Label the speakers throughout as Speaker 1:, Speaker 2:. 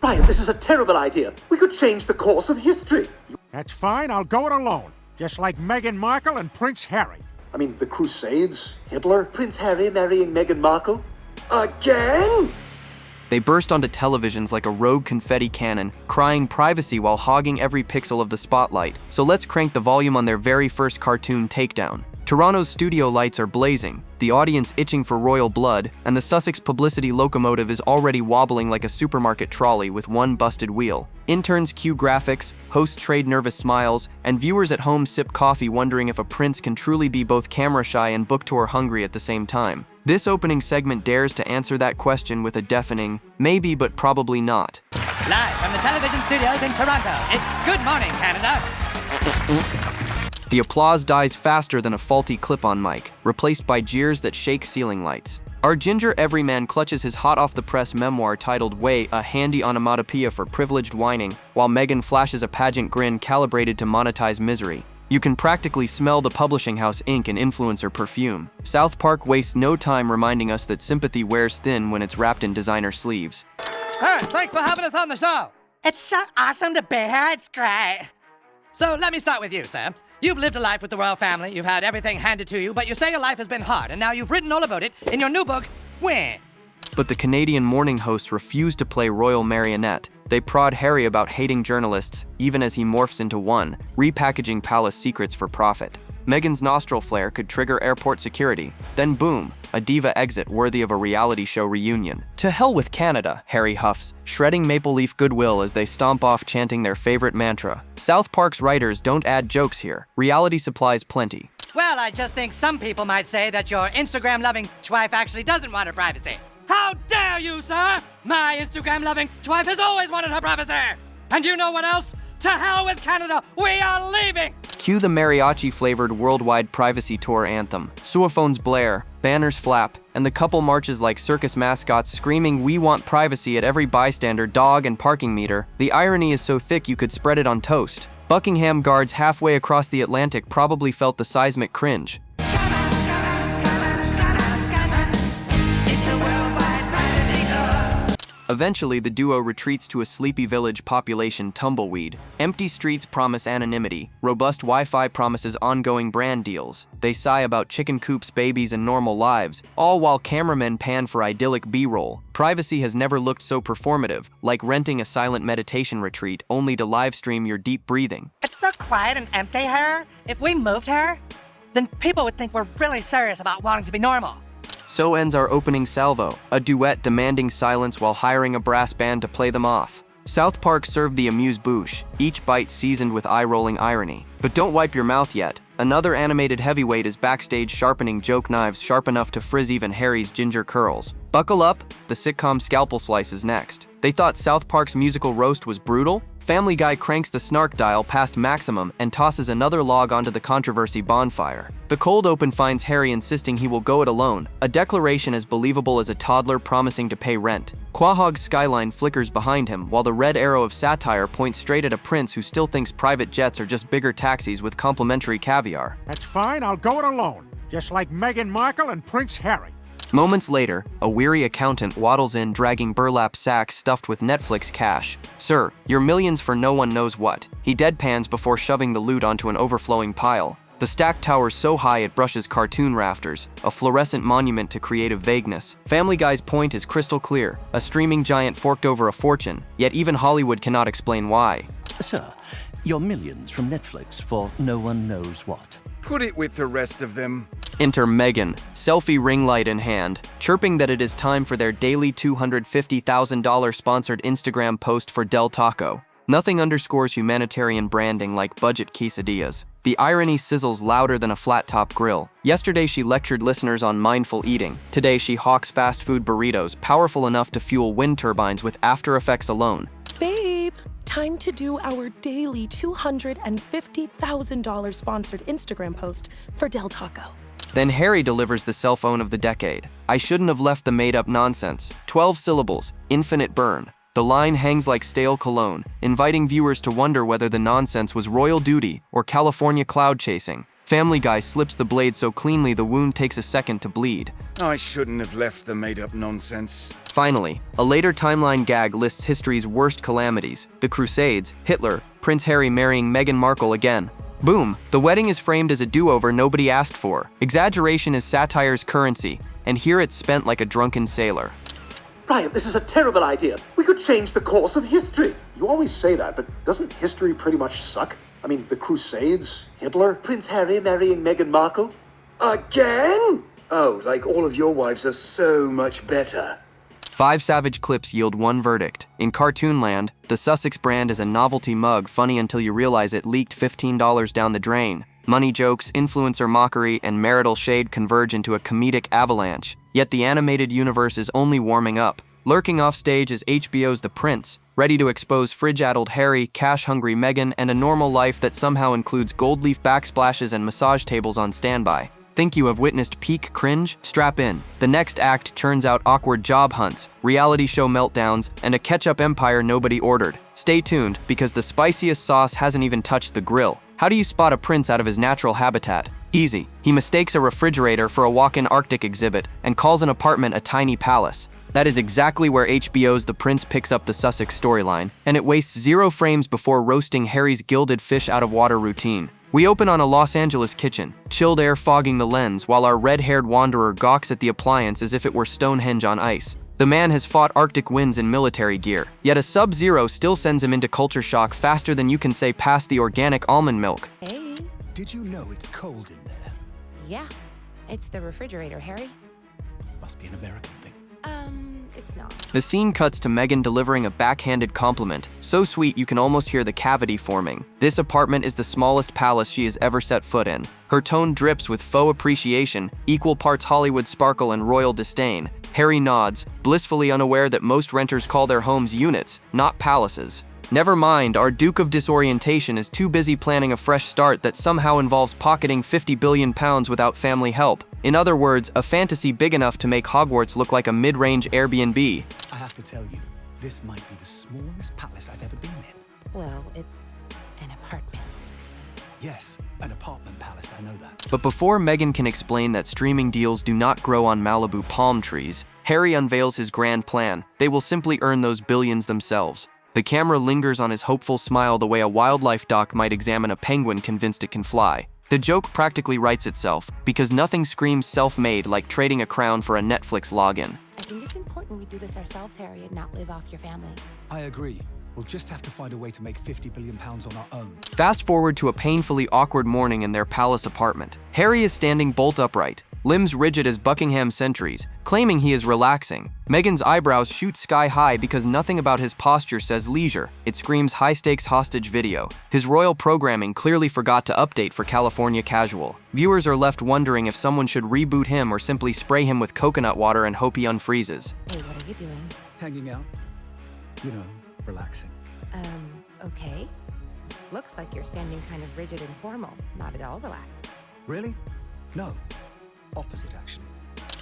Speaker 1: Ryan, this is a terrible idea. We could change the course of history.
Speaker 2: That's fine, I'll go it alone. Just like Meghan Markle and Prince Harry.
Speaker 1: I mean, the Crusades, Hitler, Prince Harry marrying Meghan Markle. Again?
Speaker 3: They burst onto televisions like a rogue confetti cannon, crying privacy while hogging every pixel of the spotlight. So let's crank the volume on their very first cartoon, Takedown. Toronto's studio lights are blazing, the audience itching for royal blood, and the Sussex publicity locomotive is already wobbling like a supermarket trolley with one busted wheel. Interns cue graphics, hosts trade nervous smiles, and viewers at home sip coffee wondering if a prince can truly be both camera-shy and book tour hungry at the same time. This opening segment dares to answer that question with a deafening, maybe but probably not.
Speaker 4: Live from the television studios in Toronto, it's Good Morning, Canada.
Speaker 3: The applause dies faster than a faulty clip-on mic, replaced by jeers that shake ceiling lights. Our ginger everyman clutches his hot-off-the-press memoir titled Way, a handy onomatopoeia for privileged whining, while Meghan flashes a pageant grin calibrated to monetize misery. You can practically smell the publishing house ink and influencer perfume. South Park wastes no time reminding us that sympathy wears thin when it's wrapped in designer sleeves.
Speaker 4: Hey, thanks for having us on the show. It's so awesome to be here, it's great. So let me start with you, sir. You've lived a life with the royal family, you've had everything handed to you, but you say your life has been hard, and now you've written all about it in your new book, When.
Speaker 3: But the Canadian morning hosts refuse to play royal marionette. They prod Harry about hating journalists, even as he morphs into one, repackaging palace secrets for profit. Meghan's nostril flare could trigger airport security. Then boom, a diva exit worthy of a reality show reunion. To hell with Canada, Harry huffs, shredding maple leaf goodwill as they stomp off chanting their favorite mantra. South Park's writers don't add jokes here. Reality supplies plenty.
Speaker 4: Well, I just think some people might say that your Instagram-loving wife actually doesn't want her privacy. How dare you, sir? My Instagram-loving wife has always wanted her privacy. And you know what else? To hell with Canada, we are leaving!
Speaker 3: Cue the mariachi-flavored worldwide privacy tour anthem. Suaphones blare, banners flap, and the couple marches like circus mascots screaming "We want privacy" at every bystander, dog, and parking meter. The irony is so thick you could spread it on toast. Buckingham guards halfway across the Atlantic probably felt the seismic cringe. Eventually, the duo retreats to a sleepy village population tumbleweed. Empty streets promise anonymity. Robust Wi-Fi promises ongoing brand deals. They sigh about chicken coops, babies, and normal lives, all while cameramen pan for idyllic B-roll. Privacy has never looked so performative, like renting a silent meditation retreat only to live-stream your deep breathing.
Speaker 4: It's so quiet and empty here. If we moved here, then people would think we're really serious about wanting to be normal.
Speaker 3: So ends our opening salvo, a duet demanding silence while hiring a brass band to play them off. South Park served the amuse-bouche, each bite seasoned with eye-rolling irony. But don't wipe your mouth yet. Another animated heavyweight is backstage sharpening joke knives sharp enough to frizz even Harry's ginger curls. Buckle up, the sitcom scalpel slice is next. They thought South Park's musical roast was brutal? Family Guy cranks the snark dial past maximum and tosses another log onto the controversy bonfire. The cold open finds Harry insisting he will go it alone, a declaration as believable as a toddler promising to pay rent. Quahog's skyline flickers behind him, while the red arrow of satire points straight at a prince who still thinks private jets are just bigger taxis with complimentary caviar.
Speaker 2: That's fine, I'll go it alone. Just like Meghan Markle and Prince Harry.
Speaker 3: Moments later, a weary accountant waddles in dragging burlap sacks stuffed with Netflix cash. "Sir, your millions for no one knows what." He deadpans before shoving the loot onto an overflowing pile. The stack towers so high it brushes cartoon rafters, a fluorescent monument to creative vagueness. Family Guy's point is crystal clear, a streaming giant forked over a fortune, yet even Hollywood cannot explain why.
Speaker 5: Sir, your millions from Netflix for no one knows what.
Speaker 6: Put it with the rest of them.
Speaker 3: Enter Meghan, selfie ring light in hand, chirping that it is time for their daily $250,000 sponsored Instagram post for Del Taco. Nothing underscores humanitarian branding like budget quesadillas. The irony sizzles louder than a flat-top grill. Yesterday she lectured listeners on mindful eating. Today she hawks fast food burritos powerful enough to fuel wind turbines with After Effects alone.
Speaker 7: Babe, time to do our daily $250,000 sponsored Instagram post for Del Taco.
Speaker 3: Then Harry delivers the cell phone of the decade. "I shouldn't have left the made-up nonsense." 12 syllables, infinite burn. The line hangs like stale cologne, inviting viewers to wonder whether the nonsense was royal duty or California cloud chasing. Family Guy slips the blade so cleanly the wound takes a second to bleed.
Speaker 6: I shouldn't have left the made-up nonsense.
Speaker 3: Finally, a later timeline gag lists history's worst calamities: the Crusades, Hitler, Prince Harry marrying Meghan Markle again. Boom, the wedding is framed as a do-over nobody asked for. Exaggeration is satire's currency, and here it's spent like a drunken sailor.
Speaker 1: Brian, this is a terrible idea. We could change the course of history. You always say that, but doesn't history pretty much suck? I mean, the Crusades, Hitler, Prince Harry marrying Meghan Markle. Again? Oh, like all of your wives are so much better.
Speaker 3: 5 savage clips yield one verdict. In cartoon land, the Sussex brand is a novelty mug funny until you realize it leaked $15 down the drain. Money jokes, influencer mockery, and marital shade converge into a comedic avalanche. Yet the animated universe is only warming up. Lurking off stage is HBO's The Prince, ready to expose fridge-addled Harry, cash-hungry Meghan, and a normal life that somehow includes gold leaf backsplashes and massage tables on standby. Think you have witnessed peak cringe? Strap in. The next act churns out awkward job hunts, reality show meltdowns, and a ketchup empire nobody ordered. Stay tuned, because the spiciest sauce hasn't even touched the grill. How do you spot a prince out of his natural habitat? Easy. He mistakes a refrigerator for a walk-in Arctic exhibit and calls an apartment a tiny palace. That is exactly where HBO's The Prince picks up the Sussex storyline, and it wastes 0 frames before roasting Harry's gilded fish out of water routine. We open on a Los Angeles kitchen, chilled air fogging the lens while our red-haired wanderer gawks at the appliance as if it were Stonehenge on ice. The man has fought Arctic winds in military gear, yet a sub-zero still sends him into culture shock faster than you can say pass the organic almond milk.
Speaker 8: Hey.
Speaker 5: Did you know it's cold in there?
Speaker 8: Yeah, it's the refrigerator, Harry.
Speaker 5: Must be an American thing.
Speaker 8: It's not.
Speaker 3: The scene cuts to Meghan delivering a backhanded compliment, so sweet you can almost hear the cavity forming. This apartment is the smallest palace she has ever set foot in. Her tone drips with faux appreciation, equal parts Hollywood sparkle and royal disdain. Harry nods, blissfully unaware that most renters call their homes units, not palaces. Never mind, our Duke of Disorientation is too busy planning a fresh start that somehow involves pocketing £50 billion without family help. In other words, a fantasy big enough to make Hogwarts look like a mid-range Airbnb.
Speaker 5: I have to tell you, this might be the smallest palace I've ever been in.
Speaker 8: Well, it's an apartment. So.
Speaker 5: Yes, an apartment palace, I know that.
Speaker 3: But before Meghan can explain that streaming deals do not grow on Malibu palm trees, Harry unveils his grand plan. They will simply earn those billions themselves. The camera lingers on his hopeful smile the way a wildlife doc might examine a penguin convinced it can fly. The joke practically writes itself, because nothing screams self-made like trading a crown for a Netflix login.
Speaker 8: I think it's important we do this ourselves, Harry, and not live off your family.
Speaker 5: I agree. We'll just have to find a way to make £50 billion on our own.
Speaker 3: Fast forward to a painfully awkward morning in their palace apartment. Harry is standing bolt upright, limbs rigid as Buckingham sentries, claiming he is relaxing. Meghan's eyebrows shoot sky high because nothing about his posture says leisure. It screams high-stakes hostage video. His royal programming clearly forgot to update for California casual. Viewers are left wondering if someone should reboot him or simply spray him with coconut water and hope he unfreezes.
Speaker 8: Hey, what are you doing?
Speaker 5: Hanging out. You know, relaxing.
Speaker 8: Okay. Looks like you're standing kind of rigid and formal, not at all relaxed.
Speaker 5: Really? No. Opposite, actually.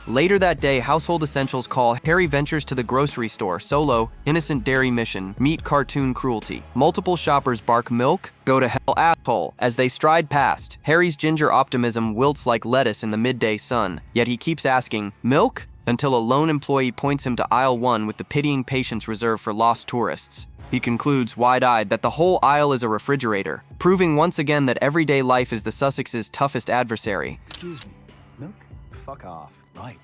Speaker 3: Later that day, household essentials call. Harry ventures to the grocery store, solo, innocent dairy mission, meet cartoon cruelty. Multiple shoppers bark milk, go to hell asshole, as they stride past. Harry's ginger optimism wilts like lettuce in the midday sun, yet he keeps asking, milk? Until a lone employee points him to aisle 1 with the pitying patience reserved for lost tourists. He concludes, wide-eyed, that the whole aisle is a refrigerator, proving once again that everyday life is the Sussex's toughest adversary.
Speaker 5: Excuse me. Milk? Fuck off. Right.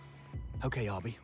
Speaker 5: Okay, Arby.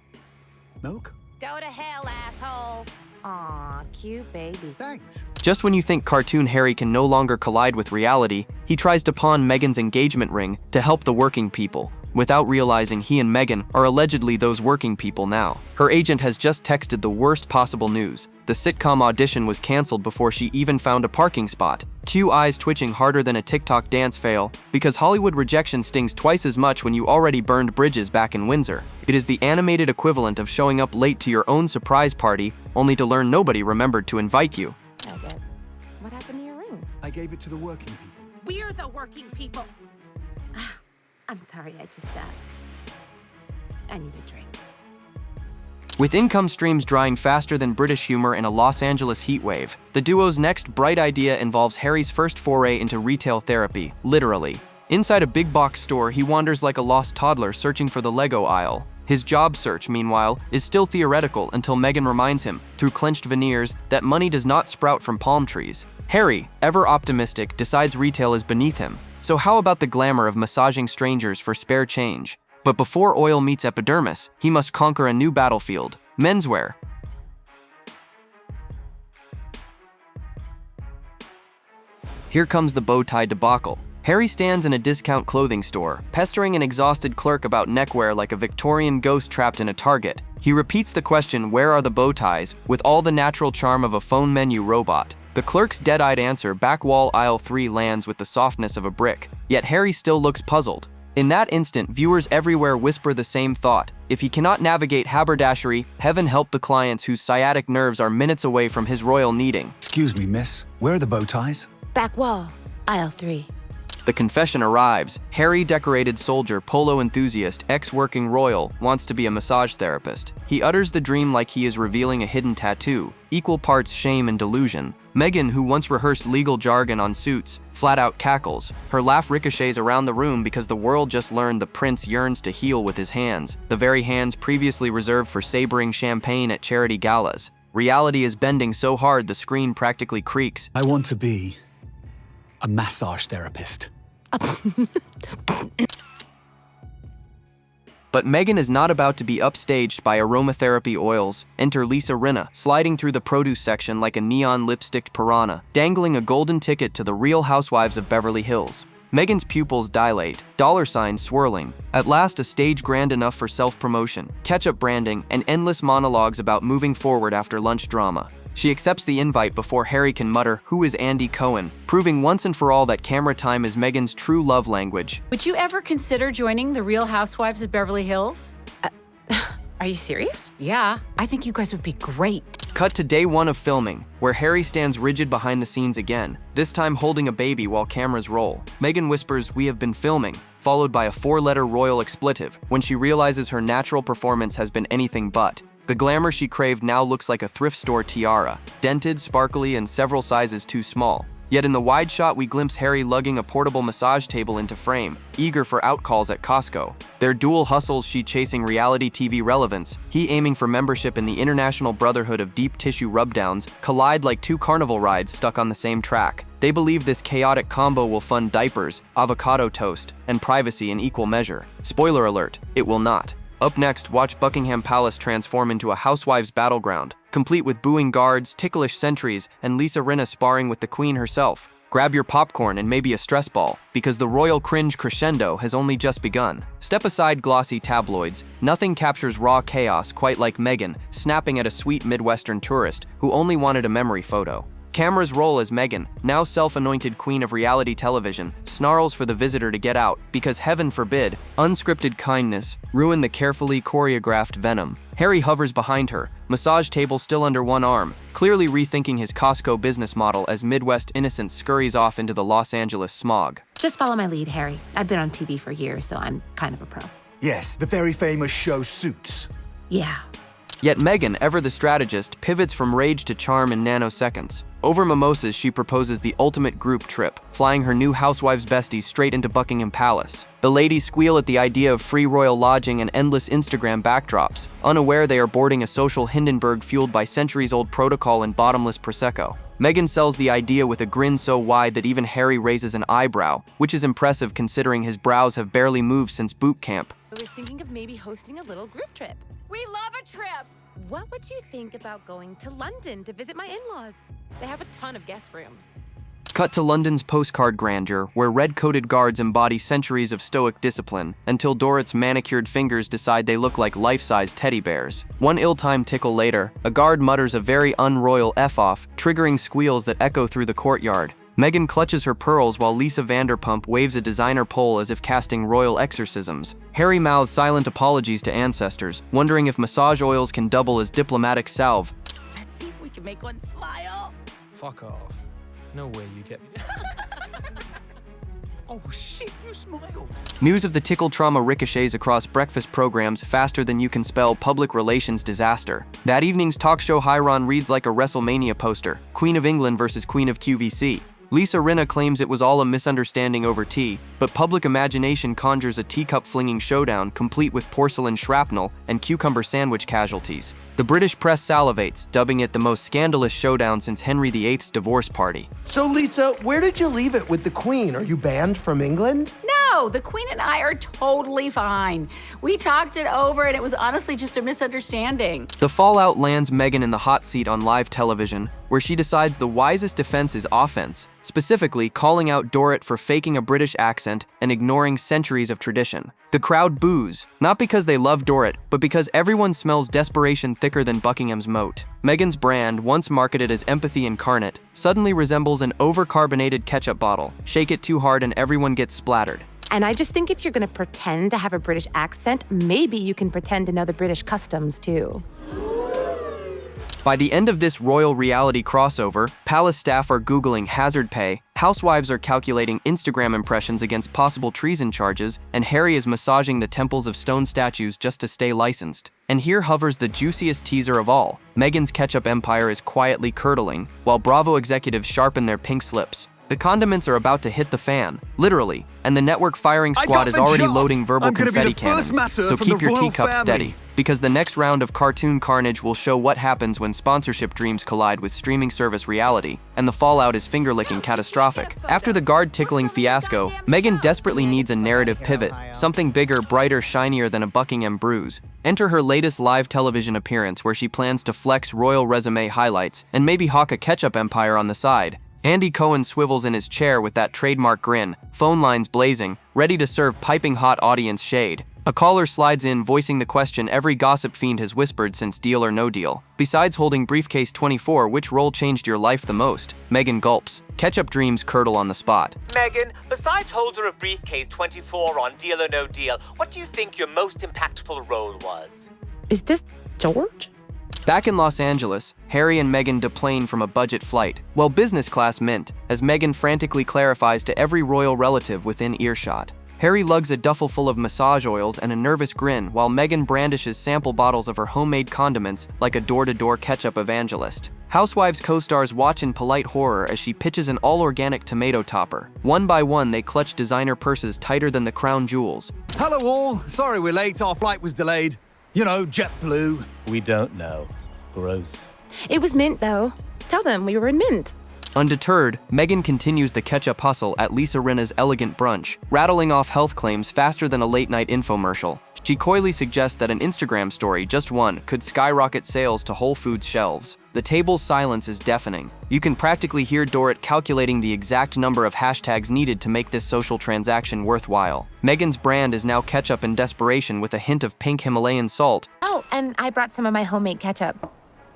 Speaker 5: Milk?
Speaker 8: Go to hell, asshole. Aw, cute baby.
Speaker 5: Thanks.
Speaker 3: Just when you think cartoon Harry can no longer collide with reality, he tries to pawn Meghan's engagement ring to help the working people, without realizing he and Meghan are allegedly those working people now. Her agent has just texted the worst possible news. The sitcom audition was canceled before she even found a parking spot. Cue eyes twitching harder than a TikTok dance fail, because Hollywood rejection stings twice as much when you already burned bridges back in Windsor. It is the animated equivalent of showing up late to your own surprise party, only to learn nobody remembered to invite you.
Speaker 8: I guess. What happened to your ring?
Speaker 5: I gave it to the working people.
Speaker 8: We're the working people. I'm sorry, I need a drink.
Speaker 3: With income streams drying faster than British humor in a Los Angeles heatwave, the duo's next bright idea involves Harry's first foray into retail therapy, literally. Inside a big box store, he wanders like a lost toddler searching for the Lego aisle. His job search, meanwhile, is still theoretical until Meghan reminds him, through clenched veneers, that money does not sprout from palm trees. Harry, ever optimistic, decides retail is beneath him. So how about the glamour of massaging strangers for spare change? But before oil meets epidermis, he must conquer a new battlefield: menswear. Here comes the bow tie debacle. Harry stands in a discount clothing store, pestering an exhausted clerk about neckwear like a Victorian ghost trapped in a Target. He repeats the question, "Where are the bow ties?" with all the natural charm of a phone menu robot. The clerk's dead-eyed answer, "Back wall aisle 3," lands with the softness of a brick. Yet Harry still looks puzzled. In that instant, viewers everywhere whisper the same thought. If he cannot navigate haberdashery, heaven help the clients whose sciatic nerves are minutes away from his royal kneading.
Speaker 5: Excuse me, miss. Where are the bow ties?
Speaker 8: Back wall, aisle 3.
Speaker 3: The confession arrives. Harry, decorated soldier, polo enthusiast, ex-working royal, wants to be a massage therapist. He utters the dream like he is revealing a hidden tattoo, equal parts shame and delusion. Meghan, who once rehearsed legal jargon on Suits, flat out cackles. Her laugh ricochets around the room because the world just learned the prince yearns to heal with his hands, the very hands previously reserved for sabering champagne at charity galas. Reality is bending so hard the screen practically creaks.
Speaker 5: I want to be a massage therapist.
Speaker 3: But Meghan is not about to be upstaged by aromatherapy oils. Enter Lisa Rinna, sliding through the produce section like a neon lipsticked piranha, dangling a golden ticket to the Real Housewives of Beverly Hills. Meghan's pupils dilate, dollar signs swirling. At last, a stage grand enough for self-promotion, ketchup branding, and endless monologues about moving forward after lunch drama. She accepts the invite before Harry can mutter, "Who is Andy Cohen?" proving once and for all that camera time is Meghan's true love language.
Speaker 9: Would you ever consider joining the Real Housewives of Beverly Hills?
Speaker 8: Are you serious?
Speaker 9: Yeah, I think you guys would be great.
Speaker 3: Cut to day 1 of filming, where Harry stands rigid behind the scenes again, this time holding a baby while cameras roll. Meghan whispers, "We have been filming," followed by a 4-letter royal expletive when she realizes her natural performance has been anything but. The glamour she craved now looks like a thrift store tiara, dented, sparkly, and several sizes too small. Yet in the wide shot, we glimpse Harry lugging a portable massage table into frame, eager for outcalls at Costco. Their dual hustles, she chasing reality TV relevance, he aiming for membership in the International Brotherhood of Deep Tissue Rubdowns, collide like two carnival rides stuck on the same track. They believe this chaotic combo will fund diapers, avocado toast, and privacy in equal measure. Spoiler alert, it will not. Up next, watch Buckingham Palace transform into a Housewives battleground, complete with booing guards, ticklish sentries, and Lisa Rinna sparring with the Queen herself. Grab your popcorn and maybe a stress ball, because the royal cringe crescendo has only just begun. Step aside glossy tabloids. Nothing captures raw chaos quite like Meghan snapping at a sweet Midwestern tourist who only wanted a memory photo. Cameras roll as Meghan, now self-anointed queen of reality television, snarls for the visitor to get out because, heaven forbid, unscripted kindness ruin the carefully choreographed venom. Harry hovers behind her, massage table still under one arm, clearly rethinking his Costco business model as Midwest innocence scurries off into the Los Angeles smog.
Speaker 8: Just follow my lead, Harry. I've been on TV for years, so I'm kind of a pro.
Speaker 5: Yes, the very famous show Suits.
Speaker 8: Yeah.
Speaker 3: Yet Meghan, ever the strategist, pivots from rage to charm in nanoseconds. Over mimosas, she proposes the ultimate group trip, flying her new Housewives besties straight into Buckingham Palace. The ladies squeal at the idea of free royal lodging and endless Instagram backdrops, unaware they are boarding a social Hindenburg fueled by centuries-old protocol and bottomless Prosecco. Meghan sells the idea with a grin so wide that even Harry raises an eyebrow, which is impressive considering his brows have barely moved since boot camp.
Speaker 8: I was thinking of maybe hosting a little group trip.
Speaker 9: We love a trip!
Speaker 8: What would you think about going to London to visit my in-laws? They have a ton of guest rooms.
Speaker 3: Cut to London's postcard grandeur, where red-coated guards embody centuries of stoic discipline, until Dorot's manicured fingers decide they look like life-size teddy bears. One ill-timed tickle later, a guard mutters a very unroyal F-off, triggering squeals that echo through the courtyard. Meghan clutches her pearls while Lisa Vanderpump waves a designer pole as if casting royal exorcisms. Harry mouths silent apologies to ancestors, wondering if massage oils can double as diplomatic salve.
Speaker 8: Let's see if we can make one smile.
Speaker 10: Fuck off. No way you get me.
Speaker 5: Oh shit, you smiled.
Speaker 3: News of the tickle trauma ricochets across breakfast programs faster than you can spell public relations disaster. That evening's talk show Hyron reads like a WrestleMania poster, Queen of England versus Queen of QVC. Lisa Rinna claims it was all a misunderstanding over tea, but public imagination conjures a teacup-flinging showdown complete with porcelain shrapnel and cucumber sandwich casualties. The British press salivates, dubbing it the most scandalous showdown since Henry VIII's divorce party.
Speaker 11: So, Lisa, where did you leave it with the Queen? Are you banned from England?
Speaker 9: No, the Queen and I are totally fine. We talked it over and it was honestly just a misunderstanding.
Speaker 3: The fallout lands Meghan in the hot seat on live television, where she decides the wisest defense is offense, specifically calling out Dorrit for faking a British accent and ignoring centuries of tradition. The crowd boos, not because they love Dorrit, but because everyone smells desperation thicker than Buckingham's moat. Meghan's brand, once marketed as empathy incarnate, suddenly resembles an over-carbonated ketchup bottle. Shake it too hard and everyone gets splattered.
Speaker 8: And I just think if you're gonna pretend to have a British accent, maybe you can pretend to know the British customs too.
Speaker 3: By the end of this royal reality crossover, palace staff are Googling hazard pay, housewives are calculating Instagram impressions against possible treason charges, and Harry is massaging the temples of stone statues just to stay licensed. And here hovers the juiciest teaser of all. Meghan's ketchup empire is quietly curdling, while Bravo executives sharpen their pink slips. The condiments are about to hit the fan, literally, and the network firing squad is already loading verbal confetti cannons, so keep your teacups steady, because the next round of cartoon carnage will show what happens when sponsorship dreams collide with streaming service reality, and the fallout is finger-licking catastrophic. After the guard-tickling fiasco, Meghan desperately needs a narrative pivot, something bigger, brighter, shinier than a Buckingham bruise. Enter her latest live television appearance where she plans to flex royal resume highlights and maybe hawk a ketchup empire on the side. Andy Cohen swivels in his chair with that trademark grin, phone lines blazing, ready to serve piping hot audience shade. A caller slides in, voicing the question every gossip fiend has whispered since Deal or No Deal. Besides holding briefcase 24, which role changed your life the most? Meghan gulps. Ketchup dreams curdle on the spot.
Speaker 12: Meghan, besides holder of briefcase 24 on Deal or No Deal, what do you think your most impactful role was?
Speaker 8: Is this George?
Speaker 3: Back in Los Angeles, Harry and Meghan deplane from a budget flight, while business class mint, as Meghan frantically clarifies to every royal relative within earshot. Harry lugs a duffel full of massage oils and a nervous grin, while Meghan brandishes sample bottles of her homemade condiments like a door-to-door ketchup evangelist. Housewives co-stars watch in polite horror as she pitches an all-organic tomato topper. One by one, they clutch designer purses tighter than the crown jewels.
Speaker 5: Hello all, sorry we're late, our flight was delayed. You know, JetBlue.
Speaker 10: We don't know. Gross.
Speaker 8: It was mint though. Tell them we were in mint.
Speaker 3: Undeterred, Meghan continues the catch-up hustle at Lisa Rinna's elegant brunch, rattling off health claims faster than a late-night infomercial. She coyly suggests that an Instagram story, just one, could skyrocket sales to Whole Foods shelves. The table's silence is deafening. You can practically hear Dorrit calculating the exact number of hashtags needed to make this social transaction worthwhile. Meghan's brand is now ketchup in desperation with a hint of pink Himalayan salt.
Speaker 8: Oh, and I brought some of my homemade ketchup.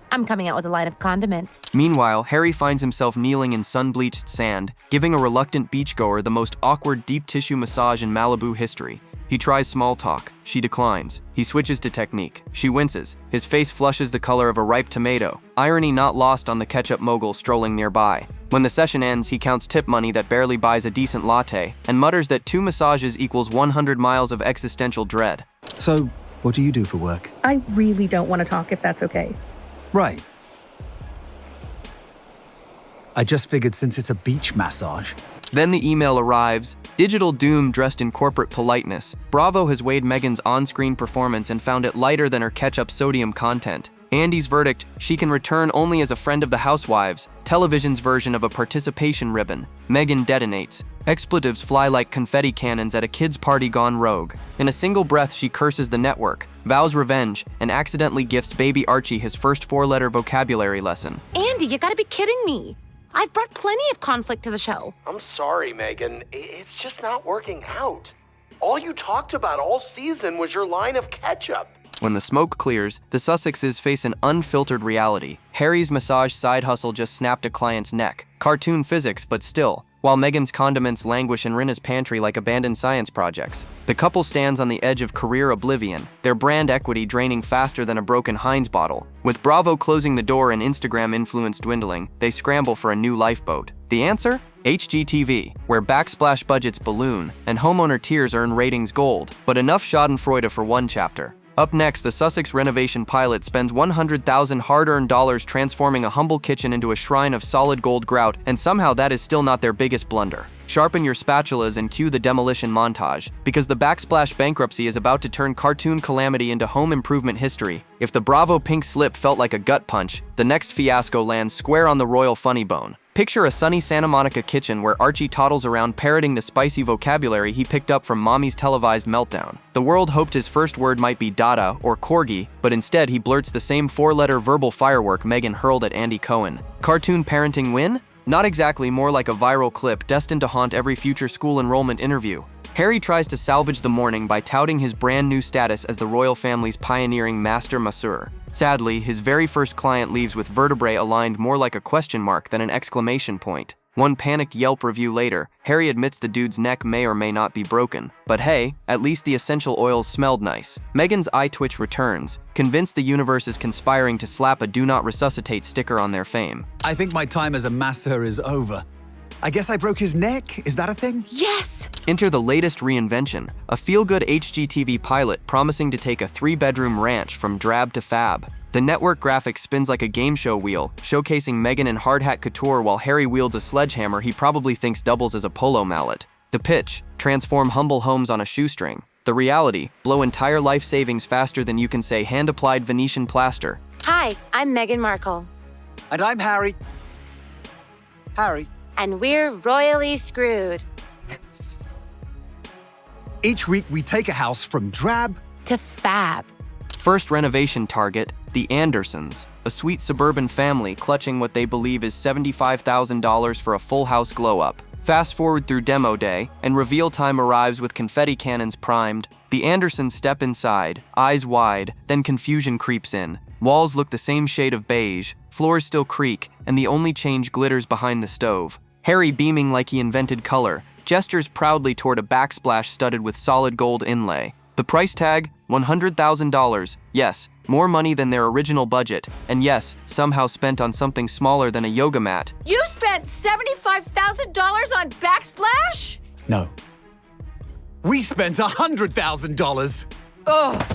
Speaker 8: I'm coming out with a line of condiments.
Speaker 3: Meanwhile, Harry finds himself kneeling in sun-bleached sand, giving a reluctant beachgoer the most awkward deep tissue massage in Malibu history. He tries small talk. She declines. He switches to technique. She winces. His face flushes the color of a ripe tomato, irony not lost on the ketchup mogul strolling nearby. When the session ends, he counts tip money that barely buys a decent latte, and mutters that 2 massages equals 100 miles of existential dread.
Speaker 5: So, what do you do for work?
Speaker 13: I really don't want to talk if that's okay.
Speaker 5: Right. I just figured since it's a beach massage.
Speaker 3: Then the email arrives. Digital doom dressed in corporate politeness. Bravo has weighed Meghan's on-screen performance and found it lighter than her ketchup sodium content. Andy's verdict, she can return only as a friend of the Housewives, television's version of a participation ribbon. Meghan detonates. Expletives fly like confetti cannons at a kid's party gone rogue. In a single breath, she curses the network, vows revenge, and accidentally gifts baby Archie his first 4-letter vocabulary lesson.
Speaker 8: Andy, you gotta be kidding me. I've brought plenty of conflict to the show.
Speaker 11: I'm sorry, Meghan. It's just not working out. All you talked about all season was your line of ketchup.
Speaker 3: When the smoke clears, the Sussexes face an unfiltered reality. Harry's massage side hustle just snapped a client's neck. Cartoon physics, but still. While Meghan's condiments languish in Rinna's pantry like abandoned science projects. The couple stands on the edge of career oblivion, their brand equity draining faster than a broken Heinz bottle. With Bravo closing the door and Instagram influence dwindling, they scramble for a new lifeboat. The answer? HGTV, where backsplash budgets balloon and homeowner tears earn ratings gold, but enough schadenfreude for one chapter. Up next, the Sussex renovation pilot spends 100,000 hard-earned dollars transforming a humble kitchen into a shrine of solid gold grout, and somehow that is still not their biggest blunder. Sharpen your spatulas and cue the demolition montage, because the backsplash bankruptcy is about to turn cartoon calamity into home improvement history. If the Bravo pink slip felt like a gut punch, the next fiasco lands square on the royal funny bone. Picture a sunny Santa Monica kitchen where Archie toddles around parroting the spicy vocabulary he picked up from Mommy's televised meltdown. The world hoped his first word might be dada or corgi, but instead he blurts the same four-letter verbal firework Meghan hurled at Andy Cohen. Cartoon parenting win? Not exactly, more like a viral clip destined to haunt every future school enrollment interview. Harry tries to salvage the morning by touting his brand new status as the royal family's pioneering master masseur. Sadly, his very first client leaves with vertebrae aligned more like a question mark than an exclamation point. One panicked Yelp review later, Harry admits the dude's neck may or may not be broken. But hey, at least the essential oils smelled nice. Meghan's eye twitch returns, convinced the universe is conspiring to slap a "Do Not Resuscitate" sticker on their fame.
Speaker 5: I think my time as a masseur is over. I guess I broke his neck? Is that a thing?
Speaker 9: Yes!
Speaker 3: Enter the latest reinvention, a feel-good HGTV pilot promising to take a 3-bedroom ranch from drab to fab. The network graphic spins like a game show wheel, showcasing Meghan in hard hat couture while Harry wields a sledgehammer he probably thinks doubles as a polo mallet. The pitch: transform humble homes on a shoestring. The reality: blow entire life savings faster than you can say hand-applied Venetian plaster.
Speaker 8: Hi, I'm Meghan Markle.
Speaker 5: And I'm Harry. Harry.
Speaker 8: And we're royally screwed.
Speaker 5: Each week we take a house from drab
Speaker 8: to fab.
Speaker 3: First renovation target, the Andersons, a sweet suburban family clutching what they believe is $75,000 for a full house glow-up. Fast forward through demo day, and reveal time arrives with confetti cannons primed. The Andersons step inside, eyes wide, then confusion creeps in. Walls look the same shade of beige, floors still creak, and the only change glitters behind the stove. Harry, beaming like he invented color, gestures proudly toward a backsplash studded with solid gold inlay. The price tag? $100,000. Yes, more money than their original budget, and yes, somehow spent on something smaller than a yoga mat.
Speaker 9: You spent $75,000 on backsplash?
Speaker 5: No. We spent $100,000.
Speaker 9: Ugh.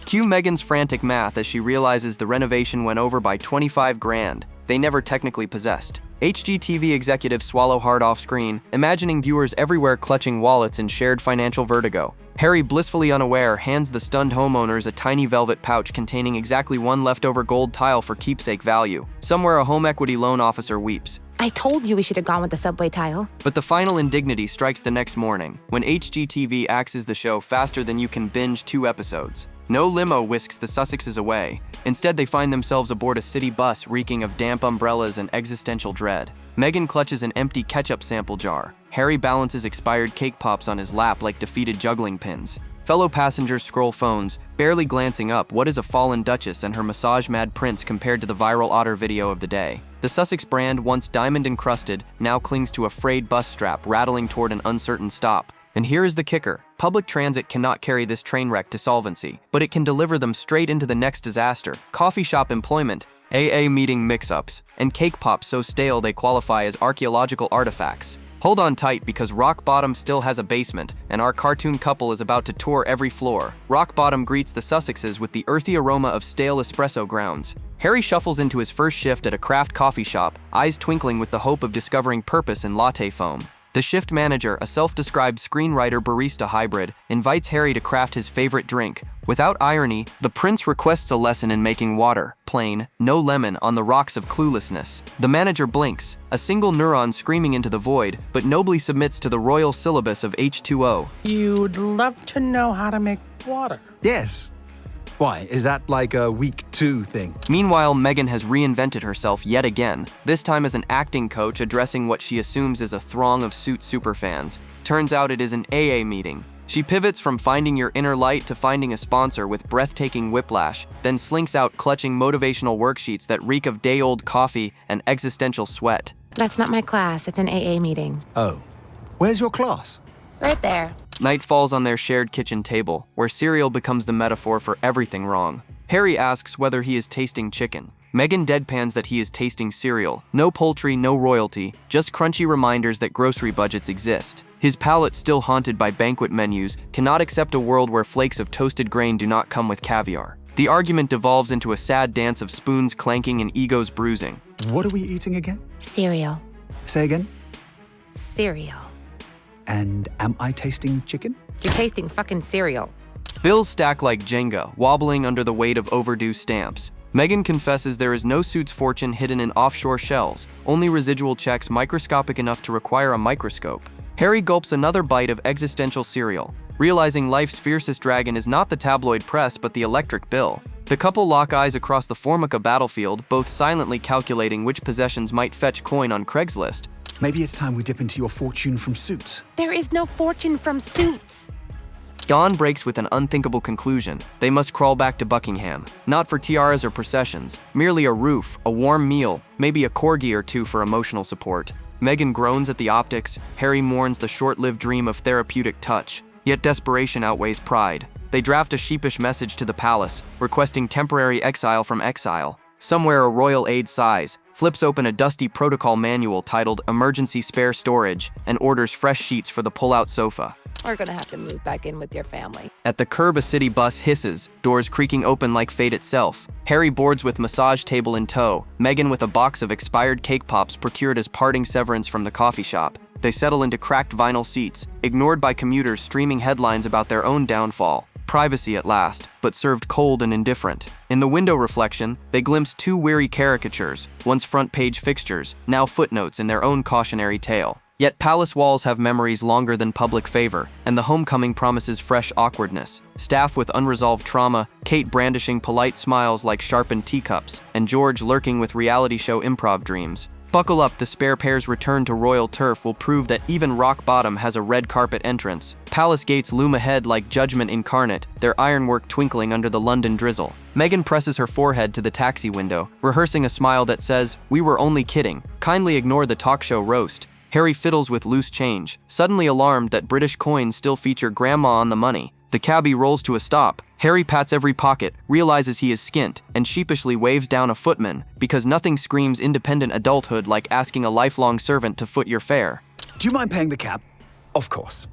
Speaker 3: Cue Meghan's frantic math as she realizes the renovation went over by 25 grand they never technically possessed. HGTV executives swallow hard off screen, imagining viewers everywhere clutching wallets in shared financial vertigo. Harry, blissfully unaware, hands the stunned homeowners a tiny velvet pouch containing exactly one leftover gold tile for keepsake value. Somewhere a home equity loan officer weeps.
Speaker 8: I told you we should have gone with the subway tile.
Speaker 3: But the final indignity strikes the next morning, when HGTV axes the show faster than you can binge 2 episodes. No limo whisks the Sussexes away. Instead, they find themselves aboard a city bus reeking of damp umbrellas and existential dread. Meghan clutches an empty ketchup sample jar. Harry balances expired cake pops on his lap like defeated juggling pins. Fellow passengers scroll phones, barely glancing up what is a fallen duchess and her massage-mad prince compared to the viral otter video of the day. The Sussex brand, once diamond-encrusted, now clings to a frayed bus strap rattling toward an uncertain stop. And here is the kicker. Public transit cannot carry this train wreck to solvency, but it can deliver them straight into the next disaster: coffee shop employment, AA meeting mix-ups, and cake pops so stale they qualify as archaeological artifacts. Hold on tight, because Rock Bottom still has a basement, and our cartoon couple is about to tour every floor. Rock Bottom greets the Sussexes with the earthy aroma of stale espresso grounds. Harry shuffles into his first shift at a craft coffee shop, eyes twinkling with the hope of discovering purpose in latte foam. The shift manager, a self-described screenwriter-barista hybrid, invites Harry to craft his favorite drink. Without irony, the prince requests a lesson in making water, plain, no lemon, on the rocks of cluelessness. The manager blinks, a single neuron screaming into the void, but nobly submits to the royal syllabus of H2O.
Speaker 2: You'd love to know how to make water.
Speaker 5: Yes. Why, is that like a week 2 thing?
Speaker 3: Meanwhile, Meghan has reinvented herself yet again, this time as an acting coach addressing what she assumes is a throng of Suits superfans. Turns out it is an AA meeting. She pivots from finding your inner light to finding a sponsor with breathtaking whiplash, then slinks out clutching motivational worksheets that reek of day-old coffee and existential sweat.
Speaker 8: That's not my class, it's an AA meeting.
Speaker 5: Oh. Where's your class?
Speaker 8: Right there.
Speaker 3: Night falls on their shared kitchen table, where cereal becomes the metaphor for everything wrong. Harry asks whether he is tasting chicken. Meghan deadpans that he is tasting cereal. No poultry, no royalty, just crunchy reminders that grocery budgets exist. His palate, still haunted by banquet menus, cannot accept a world where flakes of toasted grain do not come with caviar. The argument devolves into a sad dance of spoons clanking and egos bruising.
Speaker 5: What are we eating again?
Speaker 8: Cereal.
Speaker 5: Say again?
Speaker 8: Cereal.
Speaker 5: And am I tasting chicken?
Speaker 8: You're tasting fucking cereal.
Speaker 3: Bills stack like Jenga, wobbling under the weight of overdue stamps. Meghan confesses there is no suit's fortune hidden in offshore shells, only residual checks microscopic enough to require a microscope. Harry gulps another bite of existential cereal, realizing life's fiercest dragon is not the tabloid press but the electric bill. The couple lock eyes across the Formica battlefield, both silently calculating which possessions might fetch coin on Craigslist.
Speaker 5: Maybe it's time we dip into your fortune from Suits.
Speaker 8: There is no fortune from Suits.
Speaker 3: Dawn breaks with an unthinkable conclusion. They must crawl back to Buckingham, not for tiaras or processions, merely a roof, a warm meal, maybe a corgi or two for emotional support. Meghan groans at the optics, Harry mourns the short-lived dream of therapeutic touch. Yet desperation outweighs pride. They draft a sheepish message to the palace, requesting temporary exile from exile. Somewhere a royal aide sighs, flips open a dusty protocol manual titled Emergency Spare Storage, and orders fresh sheets for the pull-out sofa.
Speaker 8: We're gonna have to move back in with your family.
Speaker 3: At the curb, a city bus hisses, doors creaking open like fate itself. Harry boards with massage table in tow, Meghan with a box of expired cake pops procured as parting severance from the coffee shop. They settle into cracked vinyl seats, ignored by commuters streaming headlines about their own downfall. Privacy at last, but served cold and indifferent. In the window reflection, they glimpse two weary caricatures, once front-page fixtures, now footnotes in their own cautionary tale. Yet palace walls have memories longer than public favor, and the homecoming promises fresh awkwardness. Staff with unresolved trauma, Kate brandishing polite smiles like sharpened teacups, and George lurking with reality show improv dreams. Buckle up, the spare pair's return to royal turf will prove that even rock bottom has a red carpet entrance. Palace gates loom ahead like judgment incarnate, their ironwork twinkling under the London drizzle. Meghan presses her forehead to the taxi window, rehearsing a smile that says, "We were only kidding. Kindly ignore the talk show roast." Harry fiddles with loose change, suddenly alarmed that British coins still feature grandma on the money. The cabbie rolls to a stop. Harry pats every pocket, realizes he is skint, and sheepishly waves down a footman, because nothing screams independent adulthood like asking a lifelong servant to foot your fare.
Speaker 5: Do you mind paying the cab? Of course.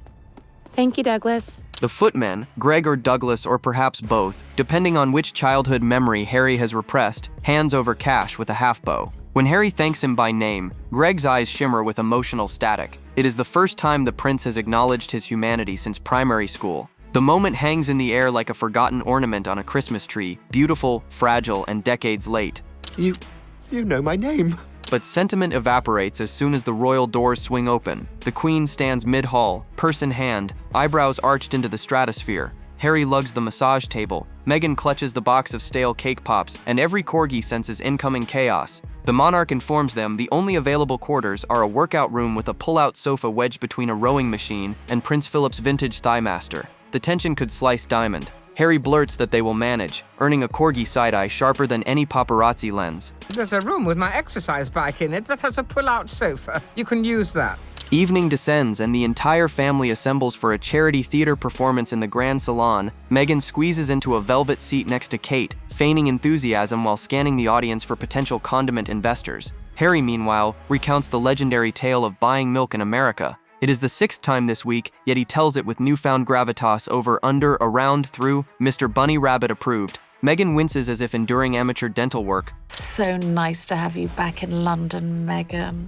Speaker 8: Thank you, Douglas.
Speaker 3: The footman, Greg or Douglas or perhaps both, depending on which childhood memory Harry has repressed, hands over cash with a half-bow. When Harry thanks him by name, Greg's eyes shimmer with emotional static. It is the first time the prince has acknowledged his humanity since primary school. The moment hangs in the air like a forgotten ornament on a Christmas tree, beautiful, fragile, and decades late.
Speaker 11: You know my name.
Speaker 3: But sentiment evaporates as soon as the royal doors swing open. The queen stands mid-hall, purse in hand, eyebrows arched into the stratosphere. Harry lugs the massage table. Meghan clutches the box of stale cake pops, and every corgi senses incoming chaos. The monarch informs them the only available quarters are a workout room with a pull-out sofa wedged between a rowing machine and Prince Philip's vintage Thighmaster. The tension could slice diamond. Harry blurts that they will manage, earning a corgi side-eye sharper than any paparazzi lens.
Speaker 14: There's a room with my exercise bike in it that has a pull-out sofa. You can use that.
Speaker 3: Evening descends and the entire family assembles for a charity theater performance in the Grand Salon. Meghan squeezes into a velvet seat next to Kate, feigning enthusiasm while scanning the audience for potential Condiment investors. Harry, meanwhile, recounts the legendary tale of buying milk in America. It is the 6th time this week, yet he tells it with newfound gravitas over, under, around, through, Mr. Bunny Rabbit approved. Meghan winces as if enduring amateur dental work.
Speaker 9: So nice to have you back in London, Meghan.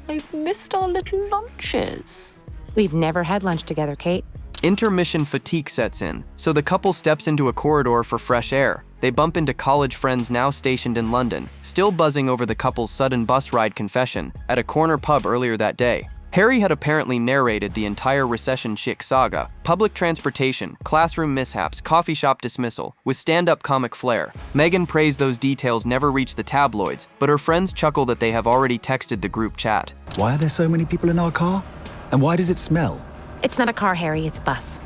Speaker 9: I've missed our little lunches.
Speaker 8: We've never had lunch together, Kate.
Speaker 3: Intermission fatigue sets in, so the couple steps into a corridor for fresh air. They bump into college friends now stationed in London, still buzzing over the couple's sudden bus ride confession at a corner pub earlier that day. Harry had apparently narrated the entire recession chick saga, public transportation, classroom mishaps, coffee shop dismissal, with stand-up comic flair. Meghan praised those details never reached the tabloids, but her friends chuckle that they have already texted the group chat.
Speaker 5: Why are there so many people in our car? And why does it smell?
Speaker 8: It's not a car, Harry, it's a bus.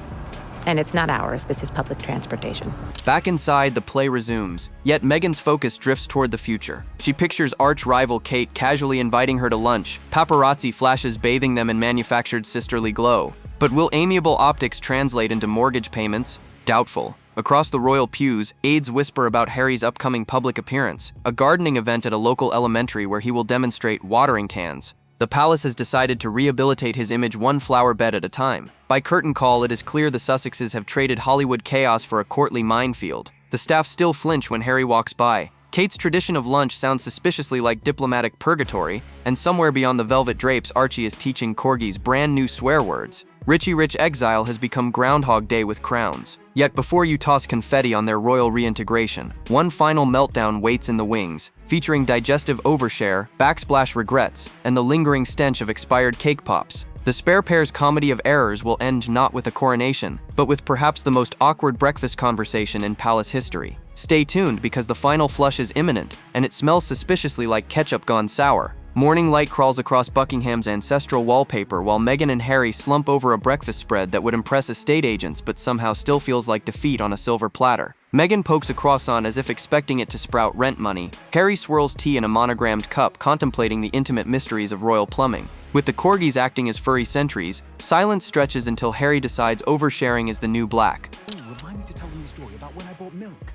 Speaker 8: And it's not ours, this is public transportation.
Speaker 3: Back inside, the play resumes, yet Meghan's focus drifts toward the future. She pictures arch-rival Kate casually inviting her to lunch, paparazzi flashes bathing them in manufactured sisterly glow. But will amiable optics translate into mortgage payments? Doubtful. Across the royal pews, aides whisper about Harry's upcoming public appearance, a gardening event at a local elementary where he will demonstrate watering cans. The palace has decided to rehabilitate his image one flower bed at a time. By curtain call, it is clear the Sussexes have traded Hollywood chaos for a courtly minefield. The staff still flinch when Harry walks by. Kate's tradition of lunch sounds suspiciously like diplomatic purgatory, and somewhere beyond the velvet drapes, Archie is teaching corgis brand new swear words. Richie Rich exile has become Groundhog Day with crowns. Yet before you toss confetti on their royal reintegration, one final meltdown waits in the wings, featuring digestive overshare, backsplash regrets, and the lingering stench of expired cake pops. The spare pair's comedy of errors will end not with a coronation, but with perhaps the most awkward breakfast conversation in palace history. Stay tuned because the final flush is imminent, and it smells suspiciously like ketchup gone sour. Morning light crawls across Buckingham's ancestral wallpaper while Meghan and Harry slump over a breakfast spread that would impress estate agents but somehow still feels like defeat on a silver platter. Meghan pokes a croissant as if expecting it to sprout rent money. Harry swirls tea in a monogrammed cup, contemplating the intimate mysteries of royal plumbing. With the corgis acting as furry sentries, silence stretches until Harry decides oversharing is the new black.
Speaker 5: Ooh, remind me to tell them the story about when I bought milk.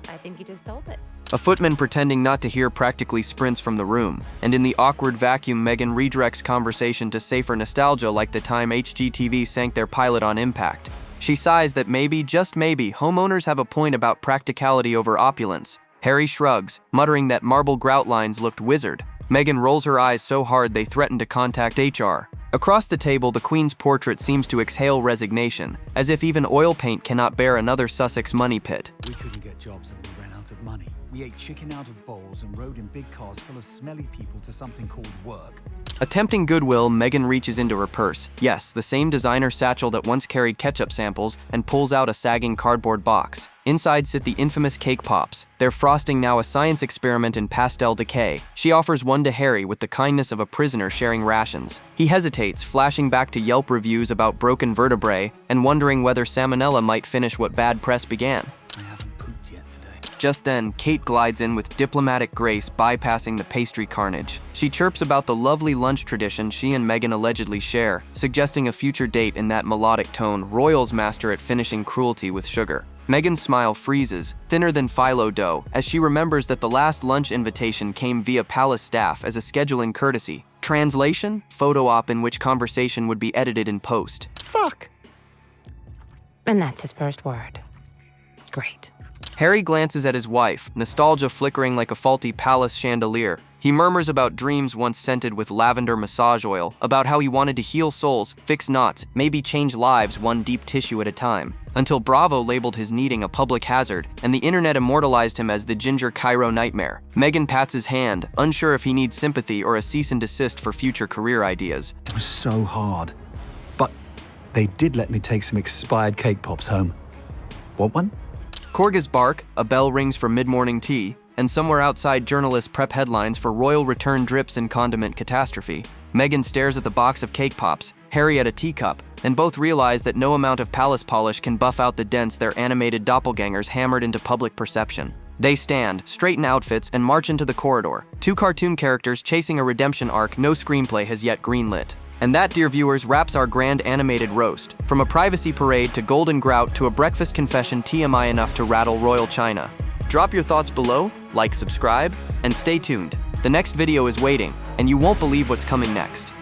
Speaker 8: I think you just told it.
Speaker 3: A footman pretending not to hear practically sprints from the room, and in the awkward vacuum, Meghan redirects conversation to safer nostalgia like the time HGTV sank their pilot on Impact. She sighs that maybe, just maybe, homeowners have a point about practicality over opulence. Harry shrugs, muttering that marble grout lines looked wizard. Meghan rolls her eyes so hard they threaten to contact HR. Across the table, the Queen's portrait seems to exhale resignation, as if even oil paint cannot bear another Sussex money pit.
Speaker 5: We couldn't get jobs and we ran out of money. We ate chicken out of bowls and rode in big cars full of smelly people to something called work.
Speaker 3: Attempting goodwill, Meghan reaches into her purse. Yes, the same designer satchel that once carried ketchup samples, and pulls out a sagging cardboard box. Inside sit the infamous cake pops, their frosting now a science experiment in pastel decay. She offers one to Harry with the kindness of a prisoner sharing rations. He hesitates, flashing back to Yelp reviews about broken vertebrae and wondering whether salmonella might finish what bad press began.
Speaker 5: I haven't pooped yet today.
Speaker 3: Just then, Kate glides in with diplomatic grace, bypassing the pastry carnage. She chirps about the lovely lunch tradition she and Meghan allegedly share, suggesting a future date in that melodic tone royals master at finishing cruelty with sugar. Meghan's smile freezes, thinner than phyllo dough, as she remembers that the last lunch invitation came via palace staff as a scheduling courtesy. Translation? Photo op in which conversation would be edited in post.
Speaker 8: Fuck. And that's his first word. Great.
Speaker 3: Harry glances at his wife, nostalgia flickering like a faulty palace chandelier. He murmurs about dreams once scented with lavender massage oil, about how he wanted to heal souls, fix knots, maybe change lives one deep tissue at a time. Until Bravo labeled his needing a public hazard, and the internet immortalized him as the Ginger Cairo nightmare. Meghan pats his hand, unsure if he needs sympathy or a cease and desist for future career ideas.
Speaker 5: It was so hard. But they did let me take some expired cake pops home. Want one?
Speaker 3: Corgis bark, a bell rings for mid-morning tea, and somewhere outside journalists prep headlines for royal return drips and condiment catastrophe. Meghan stares at the box of cake pops, Harry at a teacup, and both realize that no amount of palace polish can buff out the dents their animated doppelgangers hammered into public perception. They stand, straighten outfits, and march into the corridor. Two cartoon characters chasing a redemption arc no screenplay has yet greenlit. And that, dear viewers, wraps our grand animated roast. From a privacy parade to golden grout to a breakfast confession TMI enough to rattle royal china. Drop your thoughts below, like, subscribe, and stay tuned. The next video is waiting, and you won't believe what's coming next.